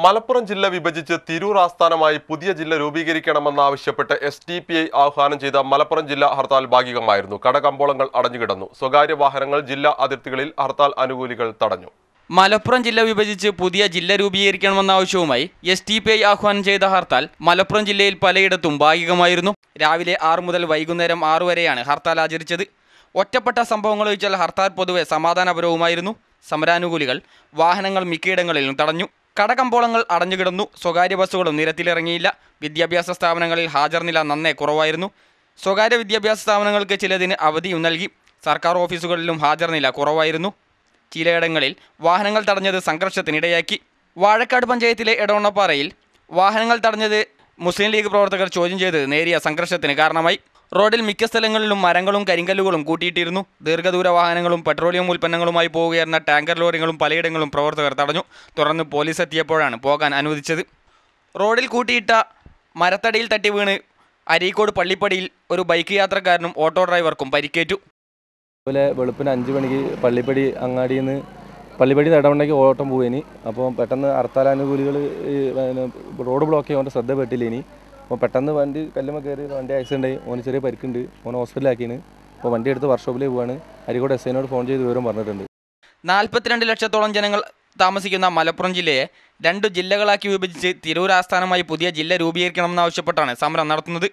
മലപ്പുറം ജില്ല വിഭജിച്ച് തിരൂർ ആസ്ഥാനമായി പുതിയ ജില്ല രൂപീകരിക്കണമെന്നാവശ്യപ്പെട്ട് SDPI ആഹ്വാനം ചെയ്ത മലപ്പുറം ജില്ലാ ഹർത്താൽ ഭാഗികമായിരുന്നു. കടകമ്പോളങ്ങൾ അടഞ്ഞുകിടന്നു. സ്വകാര്യ വാഹനങ്ങൾ ജില്ലാ അതിർത്തികളിൽ ഹർത്താൽ അനുകൂലികൾ തടഞ്ഞു. മലപ്പുറം ജില്ല വിഭജിച്ച് പുതിയ ജില്ല രൂപീകരിക്കണമെന്ന ആവശ്യവുമായി SDPI ആഹ്വാനം ചെയ്ത ഹർത്താൽ മലപ്പുറം ജില്ലയിൽ പലയിടത്തും ഭാഗികമായിരുന്നു. രാവിലെ 6 മുതൽ വൈകുന്നേരം 6 വരെയാണ് ഹർത്താൽ ആചരിച്ചത്. ഒറ്റപ്പെട്ട സംഭവങ്ങൾ ഒഴിച്ചാൽ ഹർത്താൽ പൊതുവെ സമാധാനപരവുമായിരുന്നു. സമരാനുകൂലികൾ വാഹനങ്ങൾ മിക്കയിടങ്ങളിലും തടഞ്ഞു. കടകമ്പോളങ്ങൾ അടഞ്ഞുകിടന്നു. സ്വകാര്യ ബസ്സുകളും നിരത്തിലിറങ്ങിയില്ല. വിദ്യാഭ്യാസ സ്ഥാപനങ്ങളിൽ ഹാജർ നില നന്നേ കുറവായിരുന്നു. സ്വകാര്യ വിദ്യാഭ്യാസ സ്ഥാപനങ്ങൾക്ക് ചിലതിന് അവധിയും നൽകി. സർക്കാർ ഓഫീസുകളിലും ഹാജർ നില കുറവായിരുന്നു. ചിലയിടങ്ങളിൽ വാഹനങ്ങൾ തടഞ്ഞത് സംഘർഷത്തിനിടയാക്കി. വാഴക്കാട് പഞ്ചായത്തിലെ എടവണ്ണപ്പാറയിൽ വാഹനങ്ങൾ തടഞ്ഞത് മുസ്ലിം ലീഗ് പ്രവർത്തകർ ചോദ്യം ചെയ്ത് നേരിയ സംഘർഷത്തിന് കാരണമായി. റോഡിൽ മിക്ക സ്ഥലങ്ങളിലും മരങ്ങളും കരിങ്കല്ലുകളും കൂട്ടിയിട്ടിരുന്നു. ദീർഘദൂര വാഹനങ്ങളും പെട്രോളിയം ഉൽപ്പന്നങ്ങളുമായി പോവുകയായിരുന്ന ടാങ്കർ ലോറികളും പലയിടങ്ങളും പ്രവർത്തകർ തടഞ്ഞു. തുടർന്ന് പോലീസ് എത്തിയപ്പോഴാണ് പോകാൻ അനുവദിച്ചത്. റോഡിൽ കൂട്ടിയിട്ട മരത്തടിയിൽ തട്ടി വീണ് അരീക്കോട് പള്ളിപ്പടിയിൽ ഒരു ബൈക്ക് യാത്രക്കാരനും ഓട്ടോ ഡ്രൈവർക്കും പരിക്കേറ്റു. അതുപോലെ വെളുപ്പിന് 5 മണിക്ക് പള്ളിപ്പടി അങ്ങാടിയിൽ നിന്ന് പള്ളിപ്പടി ഇടവണ്ണയ്ക്ക് ഓട്ടം പോവേനി. അപ്പോൾ പെട്ടെന്ന് ഹർത്താലാനുകൂലികൾ റോഡ് ബ്ലോക്ക് ചെയ്യാൻ ശ്രദ്ധപ്പെട്ടില്ല. ഇനി അപ്പോൾ പെട്ടെന്ന് വണ്ടി കല്ലുമ്മ കയറി വണ്ടി ആക്സിഡൻ്റ് ആയി. ഓന് ചെറിയ പരിക്കുണ്ട്. ഓൻ ഹോസ്പിറ്റലാക്കിയാണ്. അപ്പോൾ വണ്ടി എടുത്ത് വർക്ക്ഷോപ്പിലേക്ക് പോവാണ്. അരീക്കോട് SIനോട് ഫോൺ ചെയ്ത് വിവരം പറഞ്ഞിട്ടുണ്ട്. 42 ലക്ഷത്തോളം ജനങ്ങൾ താമസിക്കുന്ന മലപ്പുറം ജില്ലയെ 2 ജില്ലകളാക്കി വിഭജിച്ച് തിരൂർ ആസ്ഥാനമായി പുതിയ ജില്ല രൂപീകരിക്കണമെന്നാവശ്യപ്പെട്ടാണ് സമരം നടത്തുന്നത്.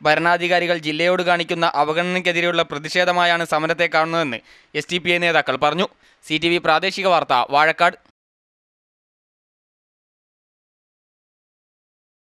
ഭരണാധികാരികൾ ജില്ലയോട് കാണിക്കുന്ന അവഗണനയ്ക്കെതിരെയുള്ള പ്രതിഷേധമായാണ് സമരത്തെ കാണുന്നതെന്ന് SDPI നേതാക്കൾ പറഞ്ഞു. CTV പ്രാദേശിക വാർത്ത, വാഴക്കാട്.